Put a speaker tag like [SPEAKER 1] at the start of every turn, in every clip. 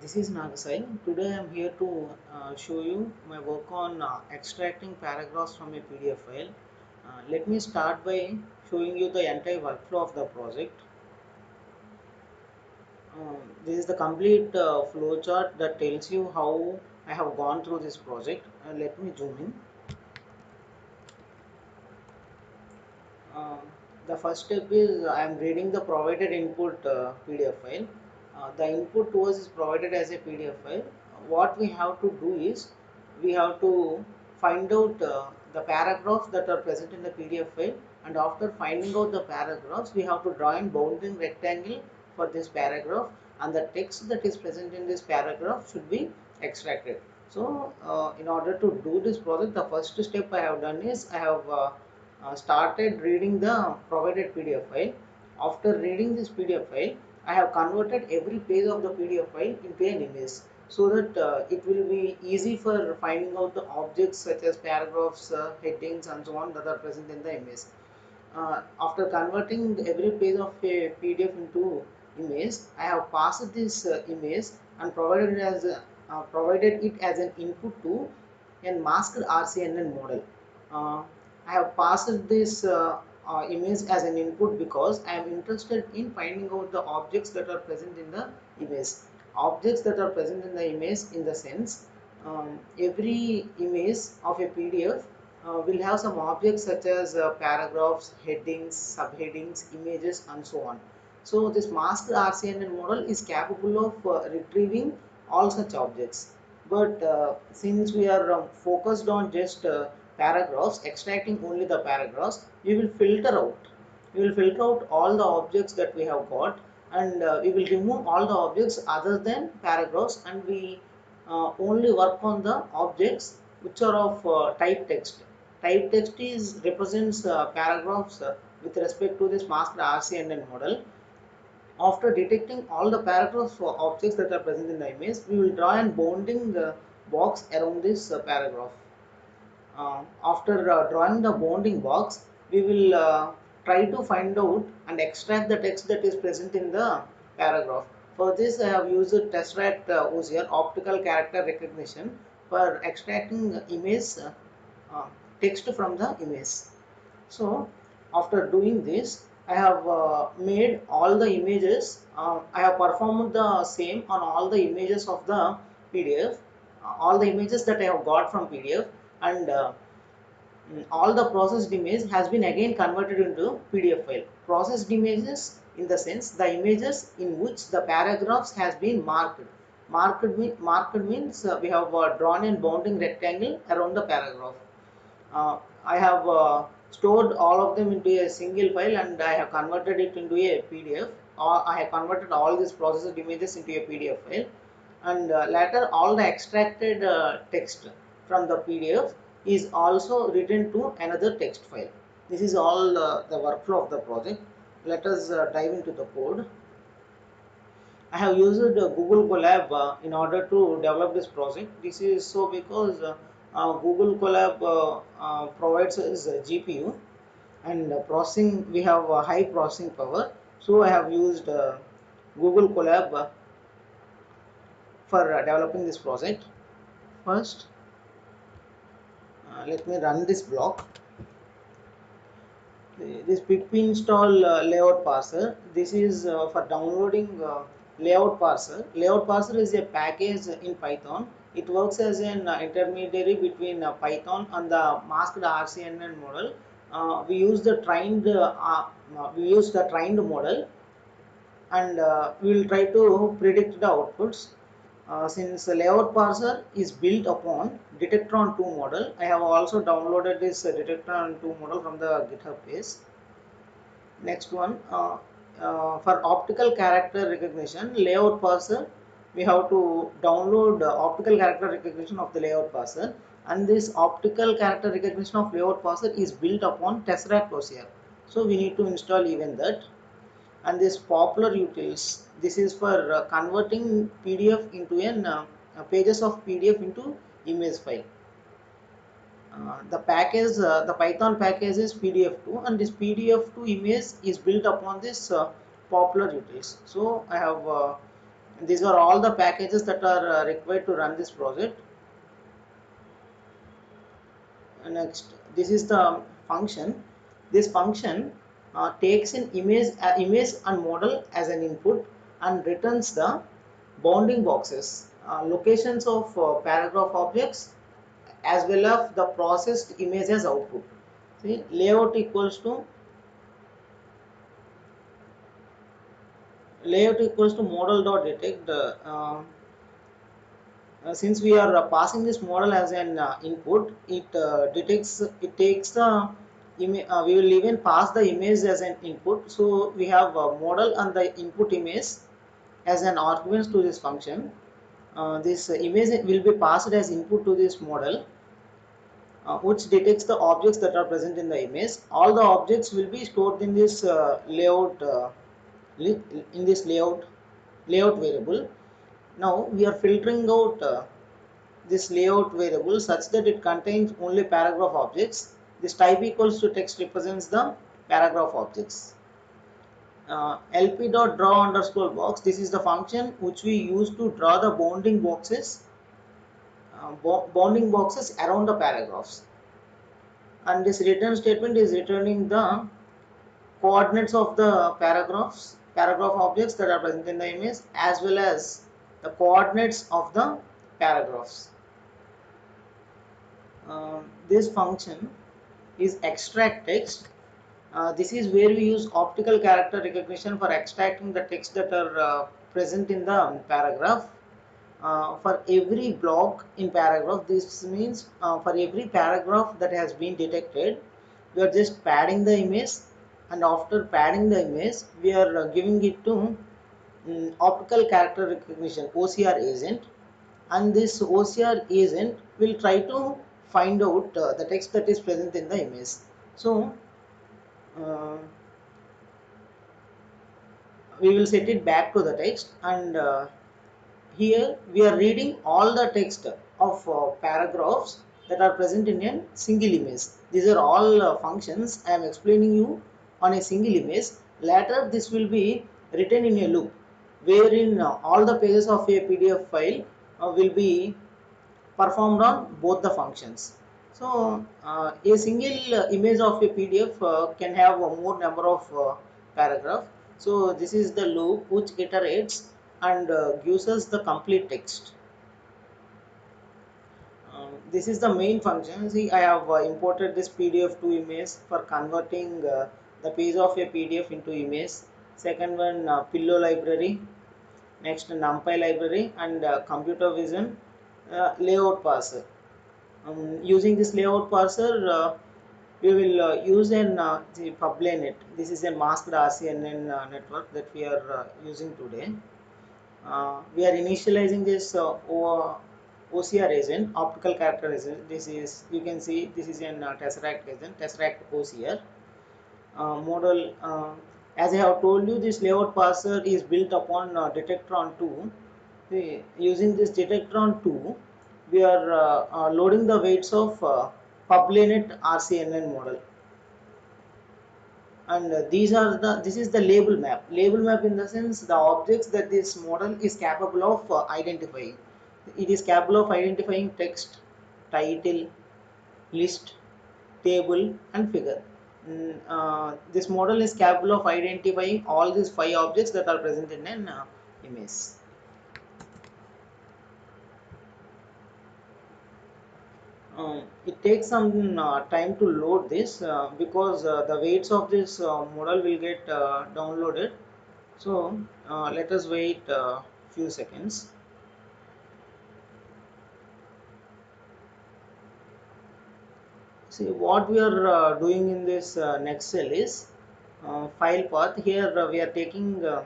[SPEAKER 1] This is Nagasai. Today I am here to show you my work on extracting paragraphs from a PDF file. Let me start by showing you the entire workflow of the project. This is the complete flowchart that tells you how I have gone through this project. Let me zoom in. Um, the first step is I am reading the provided input PDF file. The input to us is provided as a PDF file. What we have to do is we have to find out the paragraphs that are present in the PDF file, and after finding out the paragraphs we have to draw a bounding rectangle for this paragraph, and the text that is present in this paragraph should be extracted. So in order to do this project, the first step I have done is I have started reading the provided PDF file. After reading this PDF file, I have converted every page of the PDF file into an image, so that it will be easy for finding out the objects such as paragraphs, headings and so on that are present in the image. After converting every page of a PDF into image, I have passed this image and provided it as an input to a masked RCNN model. Uh, I have passed this image as an input because I am interested in finding out the objects that are present in the image. Objects that are present in the image in the sense, every image of a PDF will have some objects such as paragraphs, headings, subheadings, images and so on. So this masked RCNN model is capable of retrieving all such objects. But since we are focused on just paragraphs, extracting only the paragraphs, we will filter out. We will filter out all the objects that we have got, and we will remove all the objects other than paragraphs, and we only work on the objects which are of type text. Type text is represents paragraphs with respect to this masked RCNN model. After detecting all the paragraphs for objects that are present in the image, we will draw an bounding box around this paragraph. After drawing the bounding box, we will try to find out and extract the text that is present in the paragraph. For this, I have used Tesseract OCR, optical character recognition, for extracting image text from the image. So after doing this, I have made all the images. I have performed the same on all the images of the PDF, all the images that I have got from PDF, and all the processed image has been again converted into PDF file. Processed images in the sense the images in which the paragraphs has been marked. Marked means we have drawn a bounding rectangle around the paragraph. I have stored all of them into a single file, and I have converted it into a PDF. I have converted all these processed images into a PDF file, and later all the extracted text from the PDF is also written to another text file. This is all the workflow of the project. Let us dive into the code. I have used Google Colab in order to develop this project. This is so because Google Colab provides us GPU, and processing, we have high processing power. So I have used Google Colab for developing this project. First, let me run this block. This pip install layout parser. This is for downloading layout parser. Layout parser is a package in Python. It works as an intermediary between Python and the masked RCNN model. We use the trained model, and we will try to predict the outputs. Since the layout parser is built upon Detectron 2 model, I have also downloaded this Detectron 2 model from the GitHub page. Next one, for optical character recognition, layout parser, we have to download optical character recognition of the layout parser, and this optical character recognition of layout parser is built upon Tesseract OCR. So we need to install even that. And this popular utils, this is for converting PDF into pages of PDF into image file. The Python package is PDF2, and this PDF2 image is built upon this popular utils. So I have These are all the packages that are required to run this project. Next, this is the function. This function takes an image and model as an input and returns the bounding boxes, locations of paragraph objects, as well as the processed image as output. See, layout equals to model dot detect. Since we are passing this model as an input, it takes the image. We will even pass the image as an input. So we have a model and the input image as an arguments to this function. This image will be passed as input to this model, which detects the objects that are present in the image. All the objects will be stored in this layout in this layout variable. Now we are filtering out this layout variable such that it contains only paragraph objects. This type equals to text represents the paragraph objects. lp.draw underscore box, this is the function which we use to draw the bounding boxes around the paragraphs. And this return statement is returning the coordinates of the paragraph objects that are present in the image, as well as the coordinates of the paragraphs. This function is extract text. This is where we use optical character recognition for extracting the text that are present in the paragraph. For every block in paragraph, this means for every paragraph that has been detected, we are just padding the image, and after padding the image, we are giving it to optical character recognition OCR agent, and this OCR agent will try to find out the text that is present in the image. So uh, we will set it back to the text, and here we are reading all the text of paragraphs that are present in a single image. These are all functions I am explaining you on a single image. Later this will be written in a loop wherein all the pages of a PDF file will be performed on both the functions. So a single image of a PDF can have a more number of paragraph. So this is the loop which iterates and gives us the complete text. This is the main function. See, I have imported this PDF to image for converting the page of a PDF into image. Second one, Pillow library. Next, NumPy library and computer vision layout parser. Using this layout parser, we will use the Publinet. This is a masked RCNN network that we are using today. We are initializing this OCR agent, optical character agent. This is, you can see, this is an Tesseract agent, Tesseract OCR model. As I have told you, this layout parser is built upon Detectron 2. Using this Detectron 2, we are loading the weights of Publinet RCNN model, and this is the label map in the sense the objects that this model is capable of identifying. It is capable of identifying text, title, list, table, and figure. This model is capable of identifying all these 5 objects that are present in an image. It takes some time to load this because the weights of this model will get downloaded. So let us wait a few seconds. See, what we are doing in this next cell is file path. Here we are taking the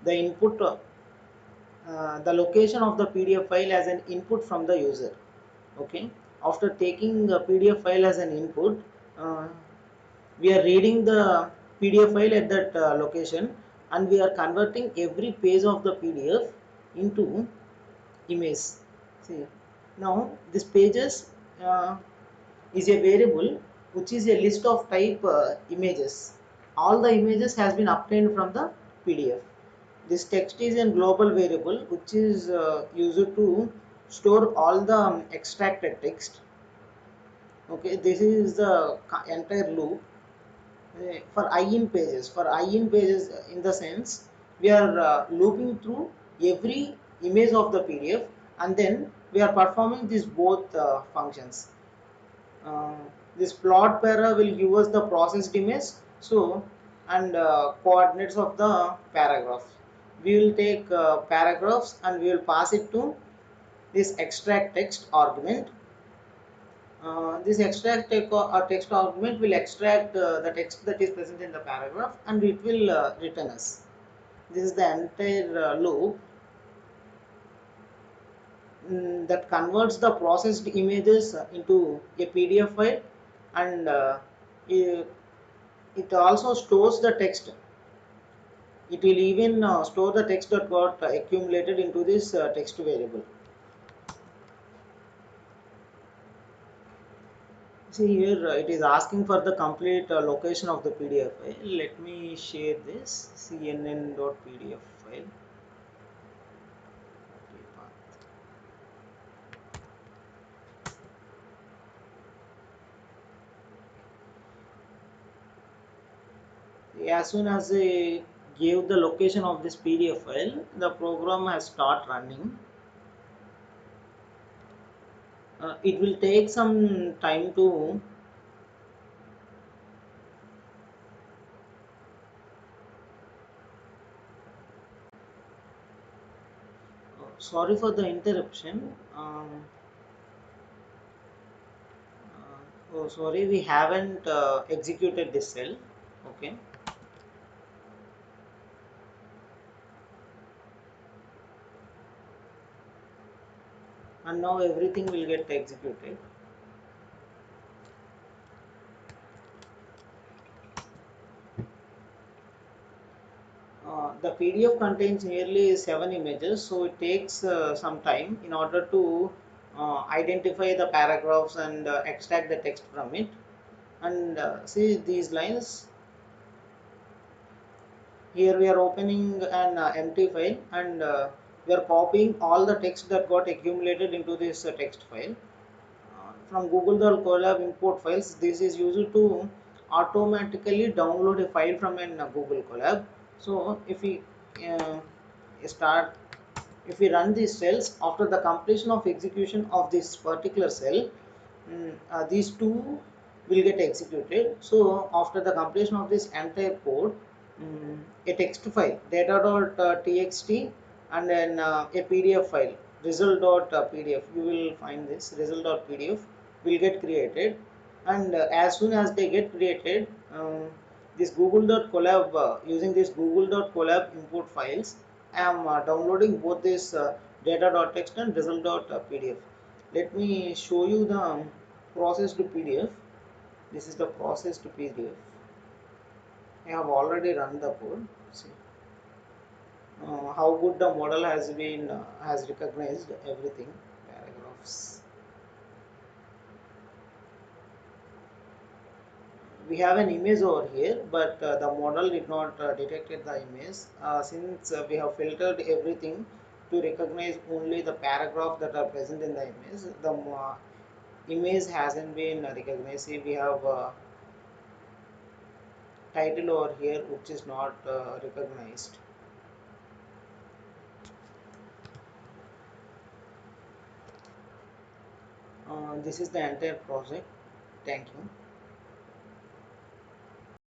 [SPEAKER 1] input, the location of the PDF file as an input from the user. Okay. After taking the PDF file as an input, uh, we are reading the PDF file at that location, and we are converting every page of the PDF into image. See, now this pages is a variable which is a list of type images. All the images has been obtained from the PDF. This text is a global variable which is used to store all the extracted text. Okay, this is the entire loop. For I in pages, in the sense we are looping through every image of the PDF, and then we are performing these both functions. uh, this plot para will give us the processed image, so, and coordinates of the paragraph. We will take paragraphs and we will pass it to this extract text argument. This text argument will extract the text that is present in the paragraph, and it will return us. This is the entire loop that converts the processed images into a PDF file, and it, it also stores the text. It will even store the text that got accumulated into this text variable. See here, it is asking for the complete location of the PDF file. Let me share this cnn.pdf file. As soon as I gave the location of this PDF file, the program has start running. It will take some time to sorry for the interruption. Oh, sorry, we haven't executed this cell. Okay. And now everything will get executed. The PDF contains nearly 7 images, so it takes some time in order to identify the paragraphs and extract the text from it. And see these lines. Here we are opening an empty file, and we are copying all the text that got accumulated into this text file. From Google Colab import files, this is used to automatically download a file from an Google Colab. So if we uh, start if we run these cells after the completion of execution of this particular cell, these two will get executed. So after the completion of this entire code, a text file data.txt and then a PDF file result.pdf, you will find this result.pdf will get created. And as soon as they get created, this Google.colab, using this Google.colab import files, I am downloading both this data.txt and result.pdf. Let me show you the processed PDF. This is the processed PDF. I have already run the code. See how good the model has been has recognized everything. Paragraphs. We have an image over here, but the model did not detected the image. Since we have filtered everything to recognize only the paragraph that are present in the image, the image hasn't been recognized. See, we have title over here which is not recognized. This is the entire project. Thank you.